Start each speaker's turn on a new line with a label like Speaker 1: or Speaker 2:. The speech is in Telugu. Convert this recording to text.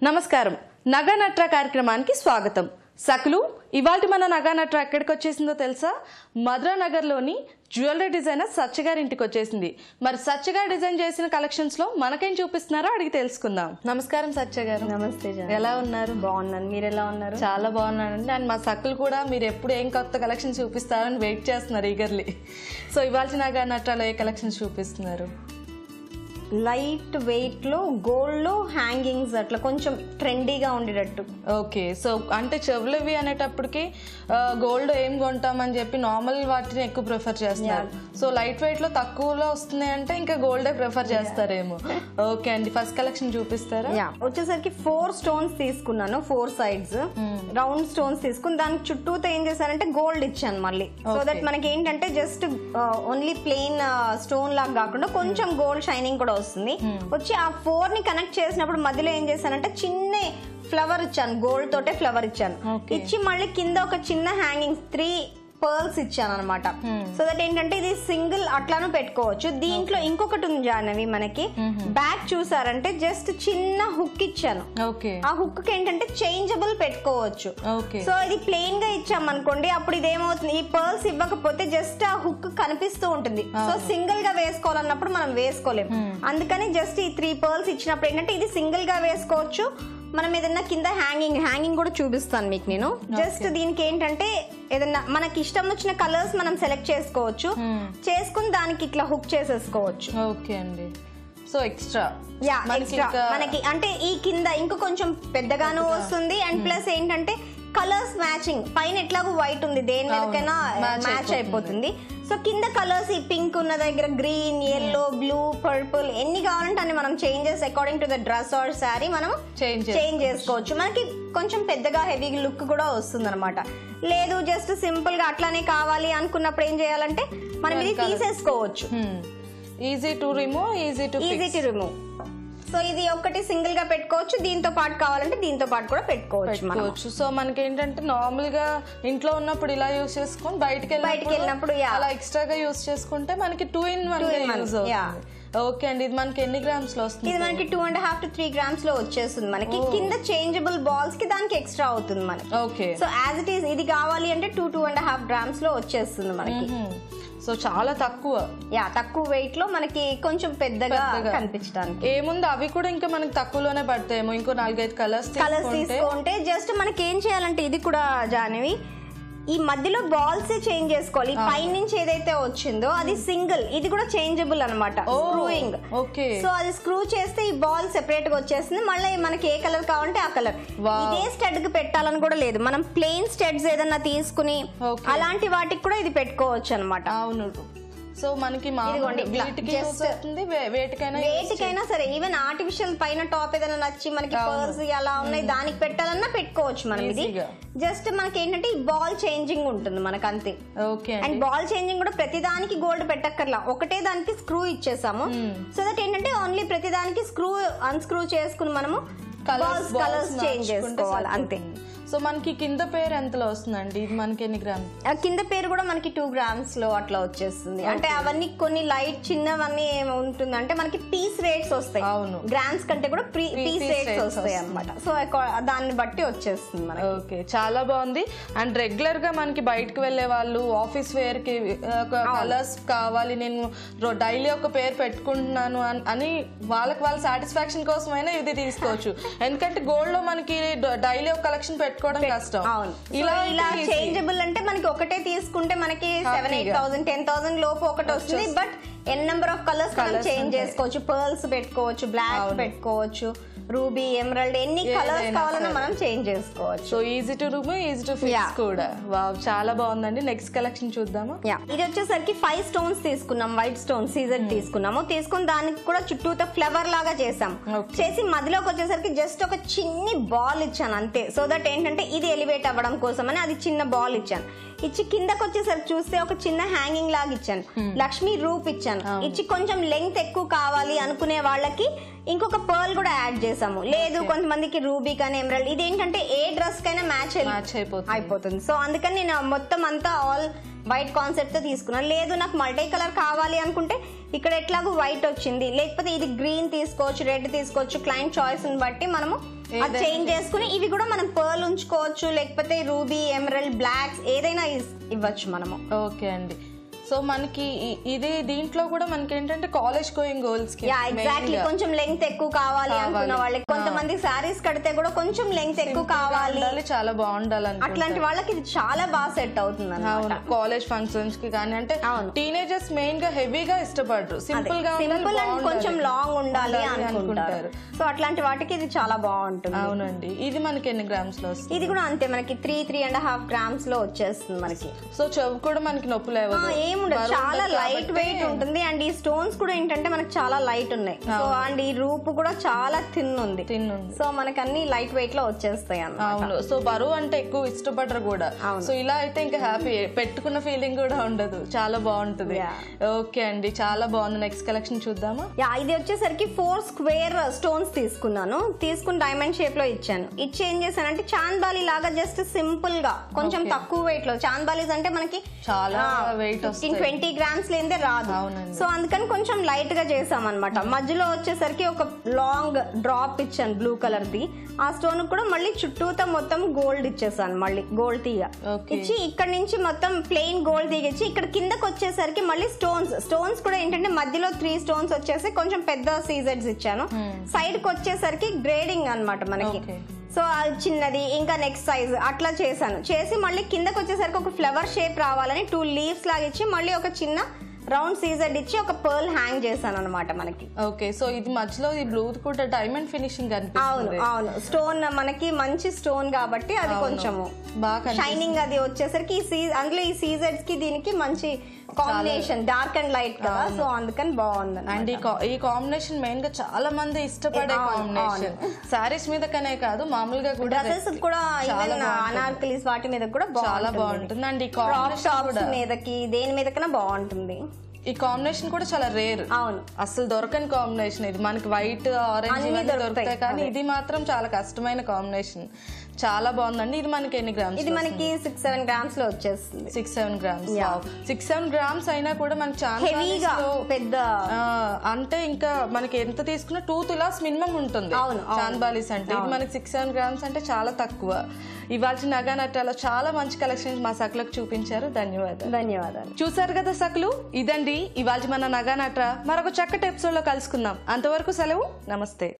Speaker 1: నమస్కారం నగా నట్రా కార్యక్రమానికి స్వాగతం. సకులు ఇవాల్టి మన నగా నట్రా ఎక్కడికి వచ్చేసిందో తెలుసా? మధురా నగర్లోని జ్యువెలరీ డిజైనర్ సత్య గారి ఇంటికి వచ్చేసింది. మరి సత్య గారు డిజైన్ చేసిన కలెక్షన్స్ లో మనకేం చూపిస్తున్నారో అడిగి తెలుసుకుందాం. నమస్కారం సత్య గారు.
Speaker 2: నమస్తే.
Speaker 1: ఎలా ఉన్నారు?
Speaker 2: బాగున్నాను, మీరు ఎలా ఉన్నారు?
Speaker 1: చాలా బాగున్నానండి. అండ్ మా సకులు కూడా మీరు ఎప్పుడు ఏం కొత్త కలెక్షన్స్ చూపిస్తారని వెయిట్ చేస్తున్నారు ఈగర్లీ. సో ఇవాల్టి నగా నట్రాలో ఏ కలెక్షన్స్ చూపిస్తున్నారు?
Speaker 2: లైట్ వెయిట్ లో గోల్డ్ లో హ్యాంగింగ్స్ అట్లా కొంచెం ట్రెండీగా ఉండేటట్టు.
Speaker 1: ఓకే, సో అంటే చెవులవి అనేటప్పటికి గోల్డ్ ఏం కొంటామని చెప్పి నార్మల్ వాటిని ఎక్కువ ప్రిఫర్ చేస్తారు. సో లైట్ వెయిట్ లో తక్కువలో వస్తున్నాయి అంటే ఇంకా గోల్డే ప్రిఫర్ చేస్తారేమో. ఓకే అండి, ఫస్ట్ కలెక్షన్ చూపిస్తారా?
Speaker 2: వచ్చేసరికి 4 స్టోన్స్ తీసుకున్నాను, 4 సైడ్స్ రౌండ్ స్టోన్స్ తీసుకుని దానికి చుట్టూతో ఏం చేశానంటే గోల్డ్ ఇచ్చాను మళ్ళీ. సో దట్ మనకి ఏంటంటే జస్ట్ ఓన్లీ ప్లెయిన్ స్టోన్ లాగా కాకుండా కొంచెం గోల్డ్ షైనింగ్ కూడా వస్తుంది. వచ్చి ఆ 4 ని కనెక్ట్ చేసినప్పుడు మధ్యలో ఏం చేశానంటే చిన్న ఫ్లవర్ ఇచ్చాను, గోల్డ్ తోటే ఫ్లవర్ ఇచ్చాను. ఇచ్చి మళ్ళీ కింద ఒక చిన్న హ్యాంగింగ్ 3 పర్ల్స్ ఇచ్చాను అనమాట. సో దట్ ఏంటంటే ఇది సింగిల్ అట్లాను పెట్టుకోవచ్చు. దీంట్లో ఇంకొకటి ఉంది జాహ్నవి, మనకి బ్యాక్ చూసారంటే జస్ట్ చిన్న హుక్ ఇచ్చాను. ఆ హుక్ కి ఏంటంటే చేంజబుల్ పెట్టుకోవచ్చు. సో ఇది ప్లెయిన్ గా ఇచ్చాం అనుకోండి, అప్పుడు ఇదేమవుతుంది, ఈ పర్ల్స్ ఇవ్వకపోతే జస్ట్ ఆ హుక్ కనిపిస్తూ ఉంటుంది. సో సింగిల్ గా వేసుకోవాలన్నప్పుడు మనం వేసుకోలేం. అందుకని జస్ట్ ఈ 3 పర్ల్స్ ఇచ్చినప్పుడు ఏంటంటే ఇది సింగిల్ గా వేసుకోవచ్చు. మనం ఏదన్నా కింద హ్యాంగింగ్ కూడా చూపిస్తాను మీకు నేను. జస్ట్ దీనికి ఏంటంటే ఏదన్నా మనకి ఇష్టం వచ్చిన కలర్స్ మనం సెలెక్ట్ చేసుకోవచ్చు, చేసుకుని దానికి ఇట్లా హుక్ చేసేసుకోవచ్చు.
Speaker 1: ఓకే అండి. సో ఎక్స్ట్రా
Speaker 2: మనకి అంటే ఈ కింద ఇంకో కొంచెం పెద్దగాను వస్తుంది. అండ్ ప్లస్ ఏంటంటే కలర్స్ మ్యాచింగ్, పైన ఎట్లాగో వైట్ ఉంది, దేని మీదకైనా మ్యాచ్ అయిపోతుంది. సో కింద కలర్స్ ఈ పింక్ ఉన్న దగ్గర గ్రీన్, ఎల్లో, బ్లూ, పర్పుల్ ఎన్ని కావాలంటే అన్ని మనం changes according to the dress are sari మనం చేంజ్ చేసుకోవచ్చు. మనకి కొంచెం పెద్దగా హెవీ లుక్ కూడా వస్తుంది అనమాట. లేదు జస్ట్ సింపుల్ గా అట్లానే కావాలి అనుకున్నప్పుడు ఏం చేయాలంటే మనం ఇది తీసేసుకోవచ్చు.
Speaker 1: Easy to remove, easy to remove.
Speaker 2: So ఇది ఒకటి సింగిల్ గా పెట్టుకోవచ్చు, దీంతో పాటు కావాలంటే దీంతో పాటు కూడా పెట్టుకోవచ్చు.
Speaker 1: సో మనకి ఏంటంటే నార్మల్ గా ఇంట్లో ఉన్నప్పుడు ఇలా యూస్ చేసుకుని బయటకి వెళ్ళినప్పుడు అలా ఎక్స్ట్రాగా యూస్ చేసుకుంటే మనకి 2 in 1 యూజ్ అవుతుంది. ఓకే అండి, ఇది మనకి ఎన్ని గ్రామ్స్ లో వస్తుంది?
Speaker 2: ఇది మనకి 2.5 to 3 grams లో వచ్చేస్తుంది. మనకి కింద చేంజబుల్ బాల్స్ కి దానికి ఎక్స్ట్రా అవుతుంది మనకి.
Speaker 1: Okay,
Speaker 2: so as it is ఇది కావాలి అంటే 2.5 grams లో వచ్చేస్తుంది మనకి.
Speaker 1: సో చాలా తక్కువ
Speaker 2: వెయిట్ లో మనకి కొంచెం పెద్దగా కనిపించడానికి
Speaker 1: ఏముంది. అవి కూడా ఇంకా మనకి తక్కువలోనే పడతాయేమో. ఇంకో 4-5 కలర్స్
Speaker 2: తీసుకుంటే జస్ట్ మనకి ఏం చేయాలంటే ఇది కూడా జాహ్నవి ఈ మధ్యలో బాల్స్ చేంజ్ చేసుకోవాలి. పై నుంచి ఏదైతే వచ్చిందో అది సింగిల్, ఇది కూడా చేంజబుల్ అనమాట, స్క్రూయింగ్. సో అది స్క్రూ చేస్తే ఈ బాల్ సెపరేట్ గా వచ్చేస్తుంది. మళ్ళీ మనకి ఏ కలర్ కావాలంటే ఆ కలర్. ఇదే స్టడ్ కి పెట్టాలని కూడా లేదు, మనం ప్లెయిన్ స్టడ్స్ ఏదన్నా తీసుకుని అలాంటి వాటికి కూడా ఇది పెట్టుకోవచ్చు అనమాట.
Speaker 1: అవును. సో మనకి
Speaker 2: వేటికైనా సరే, ఈవెన్ ఆర్టిఫిషియల్ పైన టాప్ ఏదైనా నచ్చి మనకి పర్ల్స్ అలా ఉన్నాయి దానికి పెట్టాలన్నా పెట్టుకోవచ్చు మనం. ఇది జస్ట్ మనకి ఏంటంటే ఈ బాల్ చేంజింగ్ ఉంటుంది మనకు అంతే. అండ్ బాల్ చేంజింగ్ కూడా ప్రతి దానికి గోల్డ్ పెట్టక్కర్లా, ఒకటే దానికి స్క్రూ ఇచ్చేసాము. సో దట్ ఏంటంటే ఓన్లీ ప్రతి దానికి స్క్రూ అన్స్క్రూ చేసుకుని మనము కలర్స్ చేంజ్ చేసుకోవాలి అంతే.
Speaker 1: సో మనకి కింద పేరు ఎంతలో వస్తుందండి? ఇది మనకి ఎన్ని గ్రామ్?
Speaker 2: కింద పేరు కూడా మనకి 2 grams లో అట్లా వచ్చేస్తుంది. అంటే అవన్నీ కొన్ని లైట్ చిన్నవన్నీ ఏముంటుందంటే మనకి పీస్ రేట్స్ వస్తాయి. అవును, గ్రామ్స్ కంటే కూడా పీస్ రేట్స్ వస్తాయి అనమాట. సో దాన్ని బట్టి వచ్చేస్తుంది మనకి.
Speaker 1: ఓకే, చాలా బాగుంది. అండ్ రెగ్యులర్ గా మనకి బయటకు వెళ్లే వాళ్ళు ఆఫీస్ వేర్ కి కలర్స్ కావాలి, నేను డైలీ ఒక పేరు పెట్టుకుంటున్నాను అని వాళ్ళ సాటిస్ఫాక్షన్ కోసమైనా ఇది తీసుకోవచ్చు. ఎందుకంటే గోల్డ్ లో మనకి డైలీ ఒక కలెక్షన్ పెట్టుకోవడం కష్టం.
Speaker 2: అవును, ఇలా చేంజబుల్ అంటే మనకి ఒకటే తీసుకుంటే మనకి 7,000-8,000 10,000 లోపు ఒకటి వస్తుంది. But n number of colours change చేసుకోవచ్చు. పర్ల్స్ పెట్టుకోవచ్చు, బ్లాక్ పెట్టుకోవచ్చు, రూబీ, ఎమరాల్డ్ ఎన్ని కలర్స్ కావాలన్నా మనం చేంజ్ చేసుకోవచ్చు.
Speaker 1: So easy to remove, easy to fix కూడా. వావ్, చాలా బాగుందండి. నెక్స్ట్ కలెక్షన్ చూద్దాము.
Speaker 2: ఇది వచ్చేసరికి 5 stones తీసుకున్నాం, వైట్ స్టోన్ సీజర్ తీసుకుని దానికి కూడా చుట్టూతో ఫ్లవర్ లాగా చేసి మధ్యలోకి వచ్చేసరికి జస్ట్ ఒక చిన్ని బాల్ ఇచ్చాను అంతే. సో దట్ ఏంటంటే ఇది ఎలివేట్ అవ్వడం కోసం అని అది చిన్న బాల్ ఇచ్చాను. ఇచ్చి కిందకి వచ్చేసరికి చూస్తే ఒక చిన్న హ్యాంగింగ్ లాగా ఇచ్చాను, లక్ష్మీ రూప్ ఇచ్చాను. ఇచ్చి కొంచెం లెంగ్త్ ఎక్కువ కావాలి అనుకునే వాళ్ళకి ఇంకొక పర్ల్ కూడా యాడ్ చేసాము. లేదు కొంతమందికి రూబీ కానీ ఎమరాల్డ్, ఇది ఏంటంటే ఏ డ్రెస్ కైనా మ్యాచ్ అయిపోతుంది. సో అందుకని నేను మొత్తం అంతా ఆల్ వైట్ కాన్సెప్ట్ తో తీసుకున్నాను. లేదు నాకు మల్టీ కలర్ కావాలి అనుకుంటే ఇక్కడ ఎట్లాగో వైట్ వచ్చింది, లేకపోతే ఇది గ్రీన్ తీసుకోవచ్చు, రెడ్ తీసుకోవచ్చు, క్లయింట్ చాయిస్ ని బట్టి మనము అది చేంజ్ చేసుకుని ఇవి కూడా మనం పర్ల్ ఉంచుకోవచ్చు, లేకపోతే రూబీ, ఎమరల్డ్, బ్లాక్స్ ఏదైనా ఇవ్వచ్చు మనము.
Speaker 1: ఓకే అండి. సో మనకి ఇది దీంట్లో కూడా మనకి ఏంటంటే కాలేజ్ గోయింగ్ గర్ల్స్ కి
Speaker 2: ఎగ్జాక్ట్లీ కొంచెం లెంగ్త్ ఎక్కువ కావాలి అనుకున్న వాళ్ళకి, కొంతమంది సారీస్ కడితే కూడా కొంచెం లెంగ్త్ ఎక్కువ కావాలి,
Speaker 1: చాలా బాగుండాలి,
Speaker 2: అట్లాంటి వాళ్ళకి ఇది చాలా బాగా సెట్ అవుతుంది అన్నమాట.
Speaker 1: కాలేజ్ ఫంక్షన్స్ కి కానీ అంటే టీనేజర్స్ మెయిన్ గా హెవీగా ఇష్టపడరు, సింపుల్ గా
Speaker 2: సింపుల్ అండ్ కొంచెం లాంగ్ ఉండాలి అనుకుంటారు. సో అట్లాంటి వాటికి ఇది చాలా బాగుంటుంది.
Speaker 1: అవునండి. ఇది మనకి ఎన్ని గ్రామ్స్ లో వస్తుంది?
Speaker 2: ఇది కూడా అంతే, మనకి 3.5 గ్రామ్స్ లో వచ్చేస్తుంది మనకి.
Speaker 1: సో చెవు కూడా మనకి నొప్పి లేవు,
Speaker 2: చాలా లైట్ వెయిట్ ఉంటుంది. అండ్ ఈ స్టోన్స్ కూడా ఏంటంటే మనకి చాలా లైట్ ఉన్నాయి. సో అండ్ ఈ రూపు కూడా చాలా థిన్ ఉంది. సో మనకి అన్ని లైట్ వెయిట్ లో వచ్చేస్తాయి అన్నమాట.
Speaker 1: సో బరువు అంటే ఎక్కువ ఇష్టపడరు కూడా. సో ఇలా అయితే ఇంకా హ్యాపీ, పెట్టుకున్న ఫీలింగ్ కూడా ఉండదు, చాలా బాగుంటుంది. ఓకే అండి, చాలా బాగుంది. నెక్స్ట్ కలెక్షన్ చూద్దామా?
Speaker 2: ఇది వచ్చేసరికి 4 స్క్వేర్ స్టోన్స్ తీసుకుని డైమండ్ షేప్ లో ఇచ్చాను. ఇచ్చి ఏం చేశానంటే చాంద్బాలి లాగా జస్ట్ సింపుల్ గా కొంచెం తక్కువ వెయిట్ లో, చాంద్బాలీస్ అంటే మనకి
Speaker 1: చాలా వెయిట్
Speaker 2: 20 గ్రామ్స్ లేదే రాదు. సో అందుకని కొంచెం లైట్ గా చేసాం అనమాట. మధ్యలో వచ్చేసరికి ఒక లాంగ్ డ్రాప్ ఇచ్చాను బ్లూ కలర్ ది. ఆ స్టోన్ కూడా మళ్ళీ చుట్టూతో మొత్తం గోల్డ్ ఇచ్చేసాను, మళ్ళీ గోల్డ్ తీగ ఇచ్చి ఇక్కడ నుంచి మొత్తం ప్లెయిన్ గోల్డ్ తీగ ఇచ్చి ఇక్కడ కిందకి వచ్చేసరికి మళ్ళీ స్టోన్స్ కూడా ఏంటంటే మధ్యలో 3 స్టోన్స్ వచ్చేసి కొంచెం పెద్ద సీజెడ్స్ ఇచ్చాను. సైడ్ కి వచ్చేసరికి గ్రేడింగ్ అన్నమాట మనకి. సో అది చిన్నది, ఇంకా నెక్స్ట్ సైజ్ అట్లా చేసి మళ్ళీ కిందకి వచ్చేసరికి ఒక ఫ్లవర్ షేప్ రావాలని 2 లీవ్స్ లాగా ఇచ్చి మళ్ళీ ఒక చిన్న రౌండ్ సీజెడ్ ఇచ్చి ఒక పర్ల్ హ్యాంగ్ చేశాను అనమాట మనకి.
Speaker 1: ఓకే. సో ఇది మధ్యలో ఈ బ్లూ కూడా డైమండ్ ఫినిషింగ్ అనిపిస్తుంది.
Speaker 2: అవును స్టోన్ మనకి మంచి స్టోన్ కాబట్టి అది కొంచెము బాగా షైనింగ్ అది వచ్చేసరికి అందులో ఈ సీజెడ్స్ కి దీనికి మంచి కాంబినేషన్, డార్క్ అండ్ లైట్ కదా. సో అందుకని బాగుంది.
Speaker 1: అండ్ ఈ కాంబినేషన్ మెయిన్ గా చాలా మంది ఇష్టపడే కాంబినేషన్, సారీస్ మీద కనే కాదు మామూలుగా కూడా
Speaker 2: డ్రెస్సెస్ కూడా, అనార్కలీస్ వాటి మీద కూడా
Speaker 1: చాలా బాగుంటుంది. అండ్ ఈ
Speaker 2: టాప్స్ మీదకి దేని మీద కన్నా బాగుంటుంది.
Speaker 1: ఈ కాంబినేషన్ కూడా చాలా రేర్,
Speaker 2: అవును
Speaker 1: అసలు దొరకని కాంబినేషన్ ఇది. మనకి వైట్, ఆరెంజ్ ఇవన్నీ దొరుకుతాయి కానీ ఇది మాత్రం చాలా కష్టమైన కాంబినేషన్. చాలా బాగుందండి. ఇది మనకి ఎన్ని గ్రామ్స్?
Speaker 2: ఇది మనకి 6-7 గ్రామ్స్ లో వచ్చేస్తుంది.
Speaker 1: 6-7 గ్రామ్స్. 6-7 గ్రామ్స్ అయినా కూడా మనకి
Speaker 2: హెవీగా పెద్ద,
Speaker 1: అంటే ఇంకా మనకి ఎంత తీసుకున్నా 2 తులాస్ మినిమం ఉంటుంది చాంద్బాలీస్ అంటే. ఇది మనకి 6-7 గ్రామ్స్ అంటే చాలా తక్కువ. ఇవాళ నగా నట్టాలో చాలా మంచి కలెక్షన్స్ మా సకులకు చూపించారు. ధన్యవాదాలు. చూసారు కదా సకులు, ఇదండి ఇవాళ మన నగా నట్ర. మరొక చక్కటి ఎపిసోడ్ లో కలుసుకుందాం. అంతవరకు సెలవు, నమస్తే.